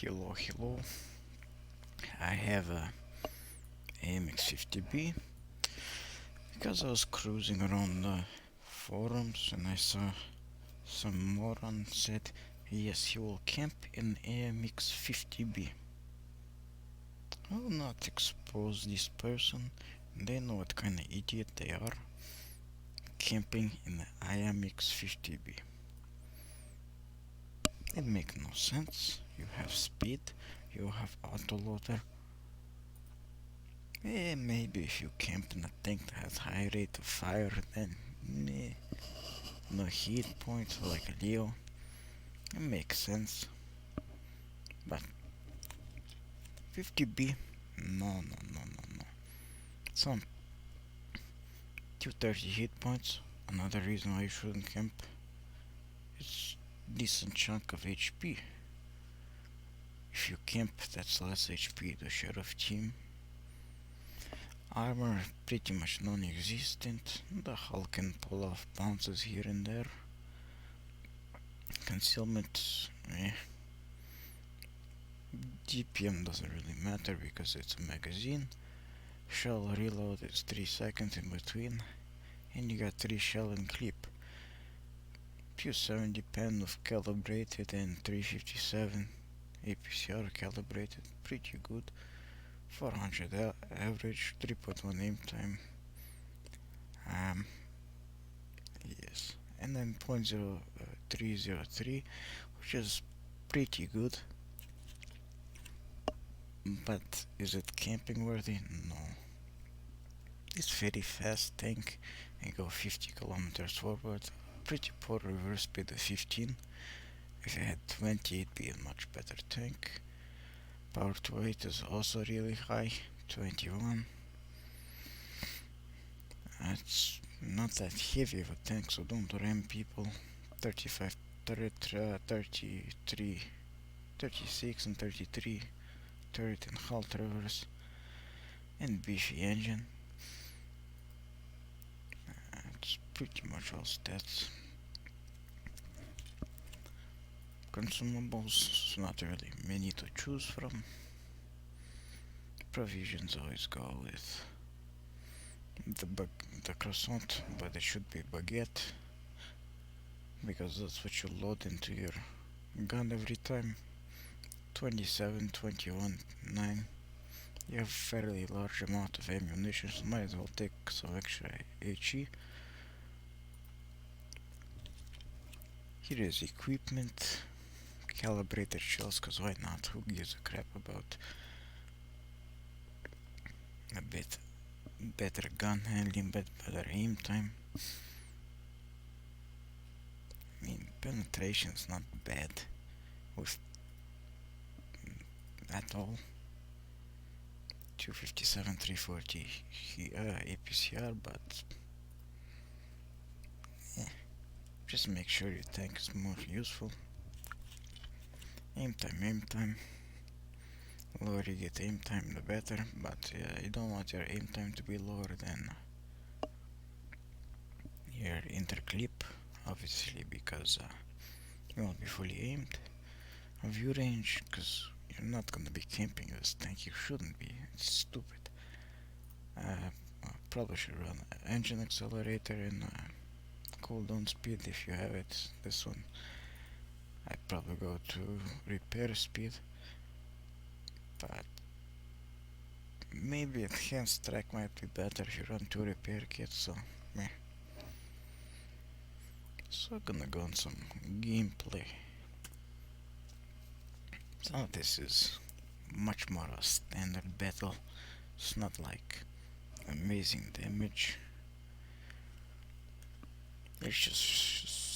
Hello. I have a AMX50B because I was cruising around the forums and I saw some moron said yes, he will camp in AMX50B. I will not expose this person. They know what kind of idiot they are camping in the AMX50B. It makes no sense. You have speed, you have autoloader. Maybe if you camp in a tank that has high rate of fire, then no heat points like a Leo. It makes sense. But 50B, no. Some 230 hit points. Another reason why you shouldn't camp. It's decent chunk of HP. If you camp, that's less HP to share of team. Armor pretty much non-existent. The hull can pull off bounces here and there. Concealment, DPM doesn't really matter because it's a magazine. Shell reload is 3 seconds in between, and you got 3 shell and clip. Q70 pen of calibrated and 357 APCR calibrated, pretty good. 400 average, 3.1 aim time. Yes, and then .0303, which is pretty good. But is it camping worthy? No. It's very fast tank and go 50 kilometers forward. Pretty poor reverse speed of 15. If it had 20, it'd be a much better tank. Power to weight is also really high, 21. It's not that heavy of a tank, so don't ram people. 35, 33, 36 and 33 turret and hull traverse and beefy engine. It's pretty much all stats. Consumables, not really many to choose from. Provisions always go with the croissant, but it should be baguette because that's what you load into your gun every time. 27, 21, 9. You have a fairly large amount of ammunition, so might as well take some extra HE. Here is equipment, calibrated shells, cause why not? Who gives a crap about a bit better gun handling, better aim time? I mean, penetration's not bad with at all. 257, 340 APCR, but just make sure your tank is more useful. Aim time. The lower you get aim time, the better, but you don't want your aim time to be lower than your interclip, obviously, because you won't be fully aimed. View range, because you're not gonna be camping this tank, you shouldn't be, it's stupid. Probably should run engine accelerator and cooldown speed if you have it. This one I'd probably go to repair speed, but maybe enhanced track might be better if you run 2 repair kits, so meh. So I'm gonna go on some gameplay. So this is much more a standard battle. It's not like amazing damage. It's just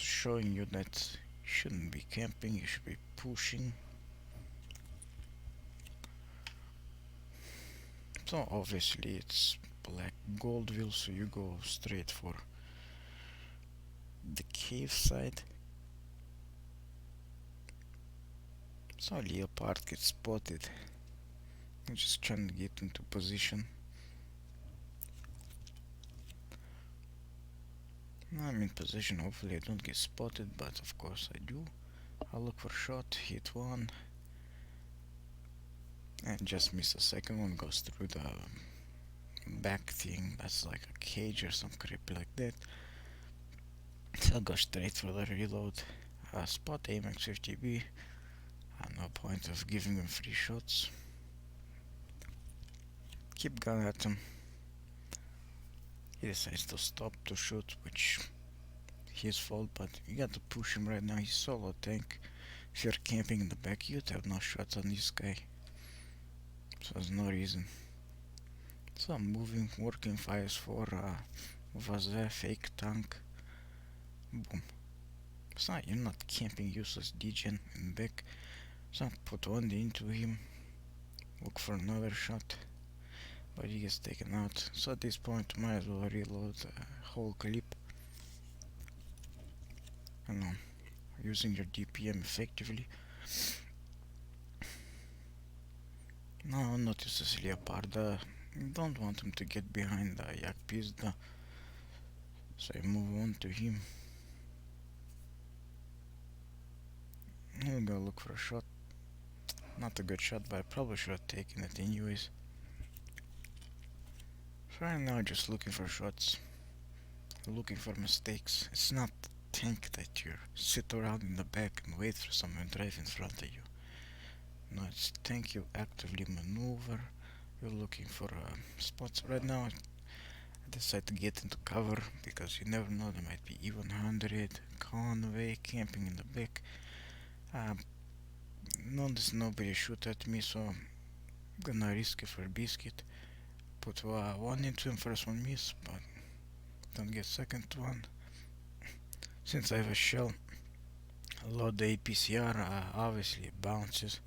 showing you that you shouldn't be camping, you should be pushing. So obviously it's black gold wheel, so you go straight for the cave side. So Leopard gets spotted. I'm just trying to get into position. Now I'm in position, hopefully I don't get spotted, but of course I do. I'll look for shot, hit one. and just miss the second one, goes through the back thing, that's like a cage or some crap like that. So I'll go straight for the reload. Spot AMX 50B. No point of giving him free shots. Keep going at him. He decides to stop to shoot, which his fault, but you got to push him right now. He's solo tank. If you're camping in the back, you'd have no shots on this guy. So there's no reason. So I'm moving, working fires for Vaze, fake tank. Boom. So you're not camping useless degen in back. So I put one into him. Look for another shot. But he gets taken out. So at this point might as well reload the whole clip. I know, using your DPM effectively. No, not uses Leopard. Don't want him to get behind the Yak Pizda. So I move on to him. I'll go look for a shot. Not a good shot, but I probably should have taken it anyways. So right now just looking for shots. Looking for mistakes. It's not tank that you sit around in the back and wait for someone to drive in front of you. No, it's tank you actively maneuver. You're looking for spots. Right now I decide to get into cover because you never know, there might be even 100 Conway camping in the back. Notice nobody shoot at me, so I'm gonna risk it for biscuit. Put one into him, first one miss, but don't get second one. Since I have a shell, load the APCR, obviously it bounces.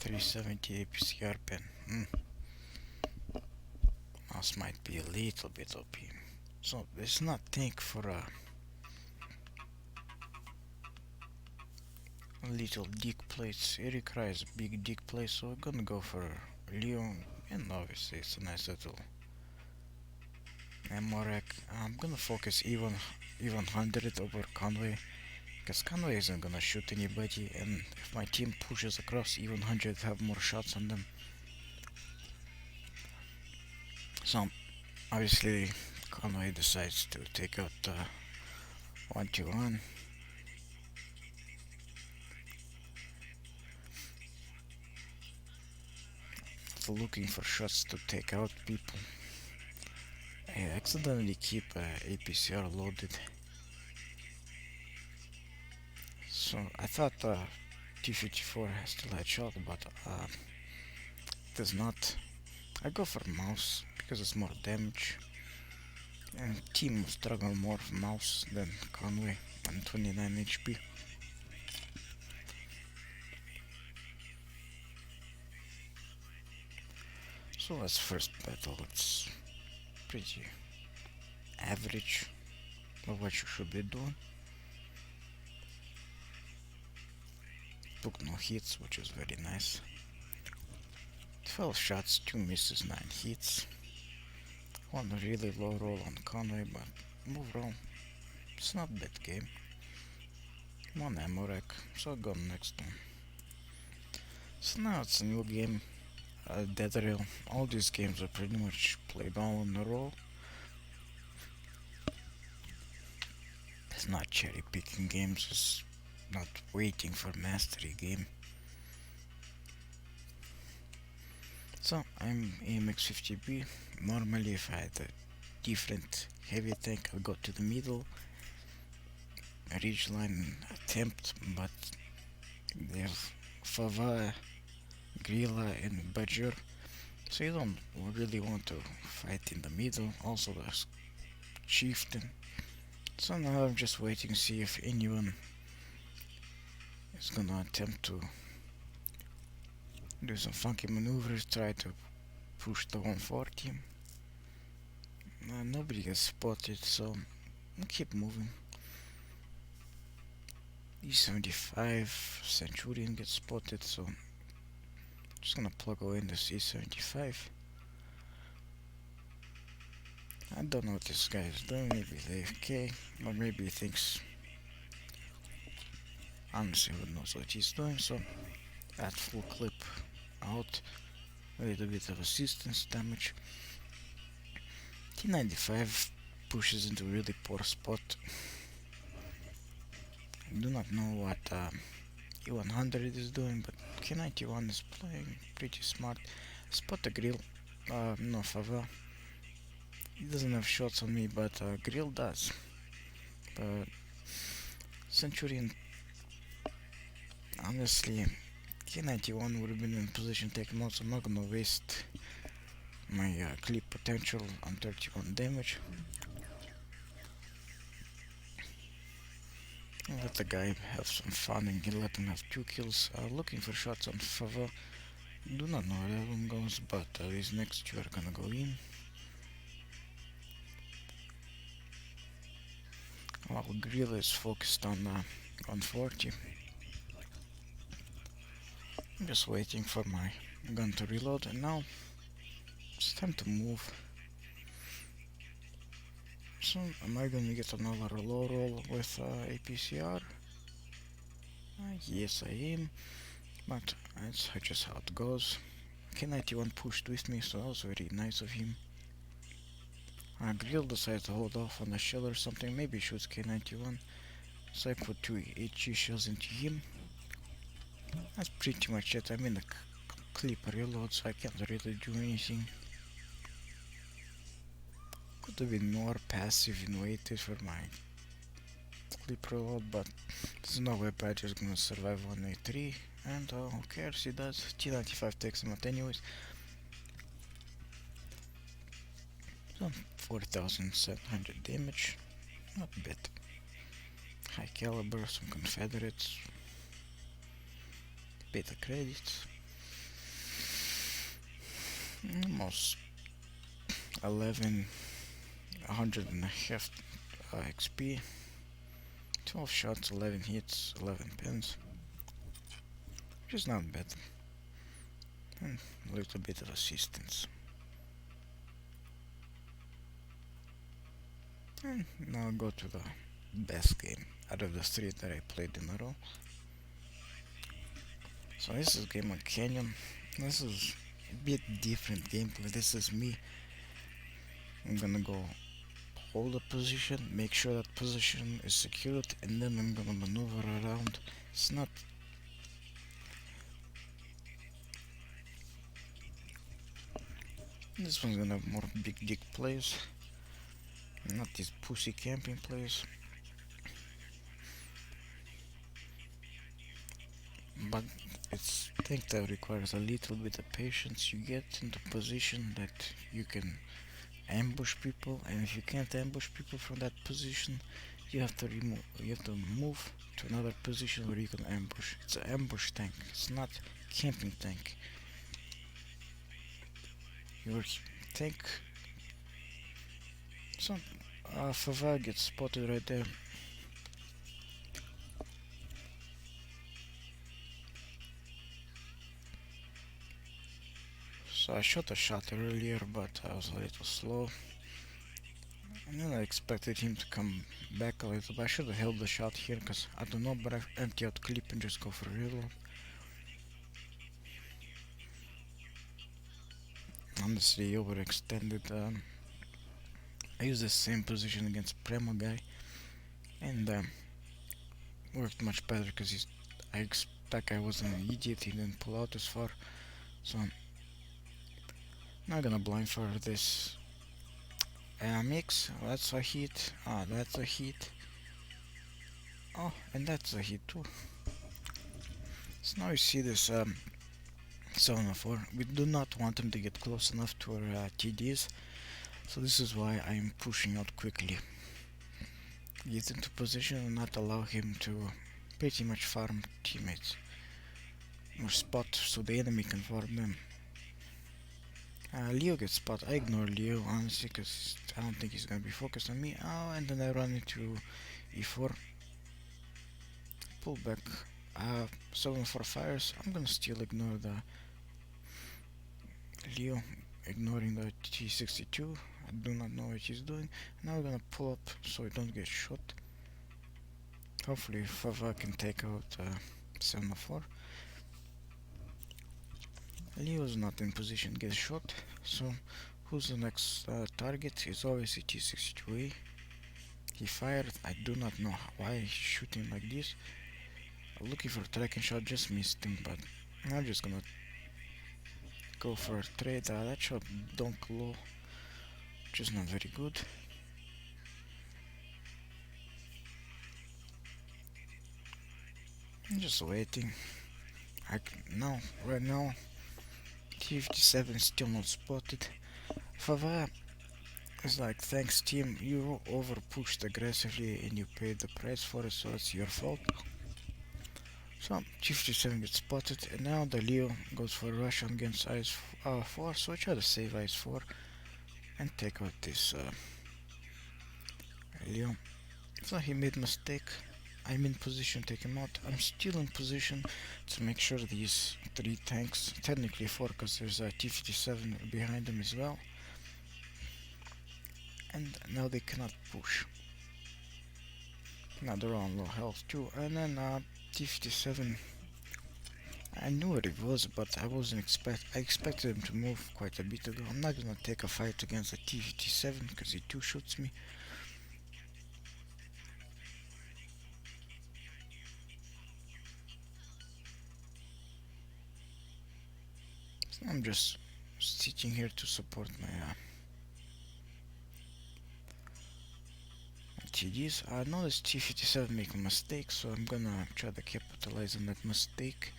370 APCR pen. Mouse might be a little bit OP. So it's not tank for a little dick plates. Eric has big dick plates, so I'm gonna go for Leon, and obviously it's a nice little ammo rack. I'm gonna focus even 100 over Conway, because Conway isn't gonna shoot anybody, and if my team pushes across, even 100 have more shots on them. So obviously Conway decides to take out 1-2-1. Looking for shots to take out people. I accidentally keep APCR loaded. So I thought T-54 still had shot, but it does not. I go for mouse because it's more damage. And team struggle more for mouse than Conway and 29 HP. So as first battle, it's pretty average of what you should be doing. Took no hits, which is very nice. 12 shots, 2 misses, 9 hits. One really low roll on Conway, but overall, it's not bad game. One ammo rack, so I'll go next one. So now it's a new game, Dead Rail. All these games are pretty much played all in a row. It's not cherry picking games, it's not waiting for mastery game. So I'm AMX 50B. Normally if I had a different heavy tank, I'll go to the middle, ridgeline attempt, but they have Fava, Grilla and Badger, so you don't really want to fight in the middle. Also there's Chieftain. So now I'm just waiting to see if anyone is gonna attempt to do some funky maneuvers, try to push the 140. Nobody gets spotted, so I'll keep moving. E75 Centurion gets spotted, so I'm just gonna plug away in the C75. I don't know what this guy is doing, maybe he's AFK, or maybe he thinks Honestly, who knows what he's doing, so at full clip out, a little bit of assistance damage. T95 pushes into a really poor spot. I do not know what E100 is doing, but K91 is playing pretty smart. Spot the grill, no favor. He doesn't have shots on me, but grill does. But Centurion, honestly, K91 would have been in position to take him out, so I'm not gonna waste my clip potential on 31 damage. I'll let the guy have some fun and let him have 2 kills. Looking for shots on favor. Do not know where that one goes, but these next 2 are gonna go in. While Grill is focused on 40. I'm just waiting for my gun to reload, and now it's time to move. So, am I gonna get another low roll with APCR? Yes, I am, but that's just how it goes. K91 pushed with me, so that was very nice of him. Grill decides to hold off on the shell or something, maybe shoots K91, so I put 2 HE shells into him. That's pretty much it. I'm in the clip reload, so I can't really do anything. Could have been more passive and waited for my clip reload, but there's no way Badger's gonna survive 1v3, and who cares, he does. T95 takes him out anyways. So 4,700 damage, not bad. High caliber, some Confederates, beta credits, almost 100 and a half XP, 12 shots, 11 hits, 11 pins, which is not bad, and a little bit of assistance. And now I'll go to the best game out of the 3 that I played in a row. So this is game on Canyon. This is a bit different gameplay. This is me. I'm gonna go hold a position, make sure that position is secured, and then I'm gonna maneuver around. It's not this one's gonna have more big dick plays, not these pussy camping plays. But it's I think that requires a little bit of patience. You get into position that you can ambush people, and if you can't ambush people from that position, you have to move to another position where you can ambush. It's an ambush tank, it's not camping tank. Your tank, so Fava gets spotted right there. So I shot a shot earlier, but I was a little slow. And then I expected him to come back a little, but I should have held the shot here, because I don't know, but I empty out clip and just go for a reload. Honestly, overextended. I used the same position against Premo guy, and worked much better because I expect I wasn't an idiot, he didn't pull out as far, so I'm not gonna blind for this mix. That's a hit, that's a hit, oh, and that's a hit too. So now you see this 704, we do not want him to get close enough to our TDs, so this is why I am pushing out quickly. Get into position and not allow him to pretty much farm teammates or spot so the enemy can farm them. Leo gets spot. I ignore Leo honestly because I don't think he's gonna be focused on me. Oh, and then I run into E4. Pull back. 7-4 fires. I'm gonna still ignore the Leo, ignoring the T62. I do not know what he's doing. Now we're gonna pull up so we don't get shot. Hopefully Fava can take out Semaphore. Leo's not in position to get shot, so who's the next target? Is obviously T62A. He fired. I do not know why he's shooting like this. I'm looking for a tracking shot, just missed him, but I'm just gonna go for a trade. That shot dunk low, which is not very good. I'm just waiting. No, right now T57 still not spotted. Fava is like, thanks team, you over pushed aggressively and you paid the price for it, so it's your fault. So T57 gets spotted, and now the Leo goes for a rush against IS-4, so I try to save IS-4 and take out this Leo. So he made mistake. I'm in position to take him out. I'm still in position to make sure these 3 tanks, technically 4 because there's a T-57 behind them as well. And now they cannot push. Now they're on low health too. And then T-57, I knew what it was, but I expected him to move quite a bit ago. I'm not gonna take a fight against a T-57 because he 2-shoots me. So I'm just sitting here to support my TDs. I noticed T-57 make a mistake, so I'm gonna try to capitalize on that mistake.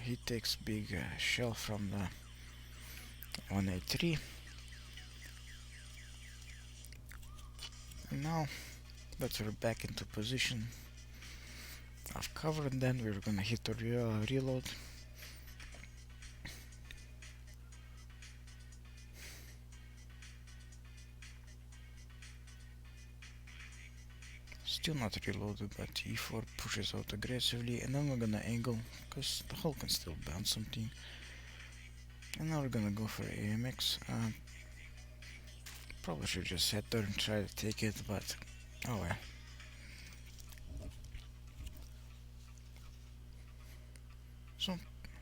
He takes big shell from the 183. And now that we're back into position, I've covered, and then we're gonna hit the reload. Still not reloaded, but E4 pushes out aggressively, and then we're gonna angle, because the hull can still bounce something. And now we're gonna go for AMX. Probably should just sit there and try to take it, but oh well.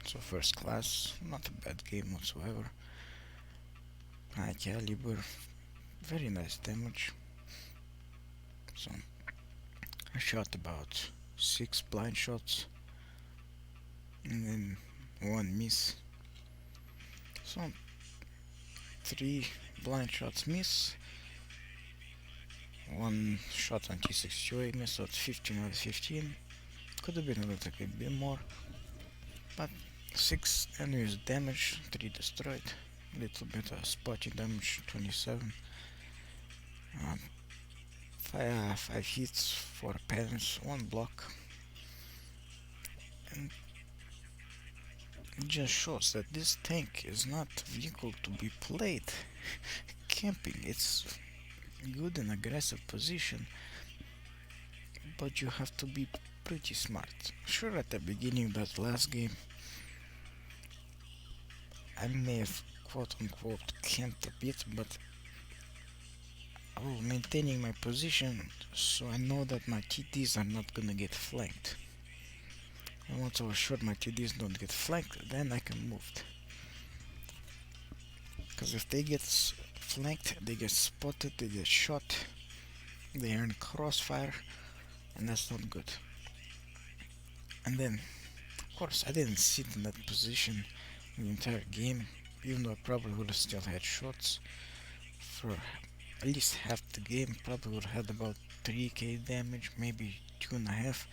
So first class, not a bad game whatsoever. High caliber, very nice damage. So I shot about 6 blind shots and then 1 miss. So 3 blind shots miss, 1 shot on T62 miss, so it's 15 out of 15. Could have been a little bit more, but 6 enemies damage, 3 destroyed. Little bit of spotty damage, 27. 5 hits, 4 pens, 1 block. And it just shows that this tank is not a vehicle to be played. Camping, it's good and aggressive position, but you have to be pretty smart. Sure, at the beginning of that last game, I may have quote unquote camped a bit, but I was maintaining my position, so I know that my TDs are not gonna get flanked. And once I was sure my TDs don't get flanked, then I can move. Because if they get flanked, they get spotted, they get shot, they are in crossfire, and that's not good. And then, of course, I didn't sit in that position the entire game, even though I probably would have still had shots for at least half the game. Probably would have had about 3k damage, maybe 2.5.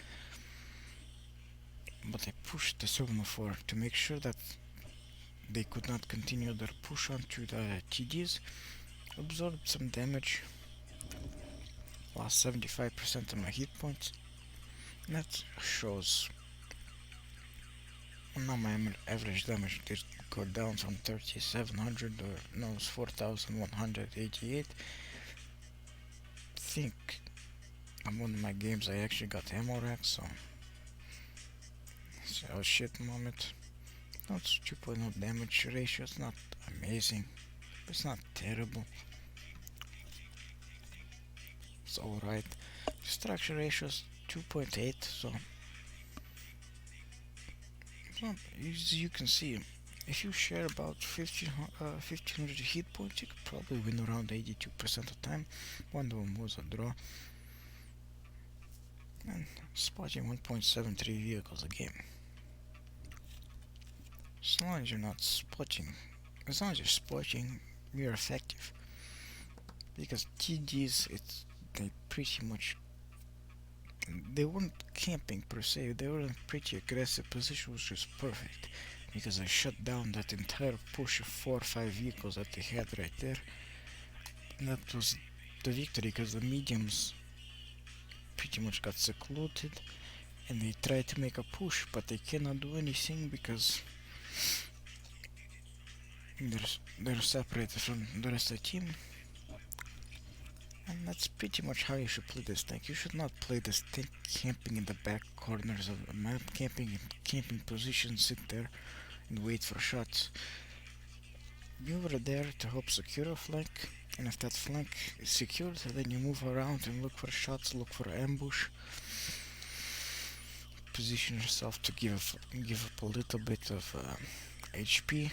But I pushed the 704 to make sure that they could not continue their push onto the TDs. Absorbed some damage, lost 75% of my hit points. And that shows. Now my average damage did go down from 3700 or no, it's 4188. I think on one of my games I actually got ammo rack, so oh shit moment. That's 2.0 damage ratio, it's not amazing, but it's not terrible. it's alright. Destruction ratio is 2.8, so as you can see, if you share about 1500 hit points, you could probably win around 82% of the time. One of them was a draw. And spotting 1.73 vehicles a game. As long as you're not spotting, as long as you're spotting, you're effective. Because TDs, they pretty much, they weren't camping per se, they were in a pretty aggressive position, which was perfect. Because I shut down that entire push of 4 or 5 vehicles that they had right there. And that was the victory, because the mediums pretty much got secluded and they tried to make a push, but they cannot do anything because they're separated from the rest of the team. And that's pretty much how you should play this tank. You should not play this tank camping in the back corners of the map, camping in camping positions, sit there and wait for shots. You were there to help secure a flank, and if that flank is secured, then you move around and look for shots, look for ambush. Position yourself to give up a little bit of HP,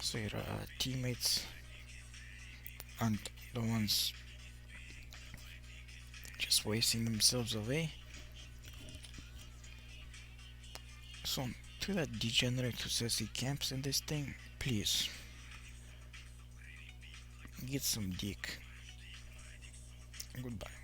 so your teammates aren't the ones just wasting themselves away. So to that degenerate who says he camps in this thing, please get some dick. Goodbye.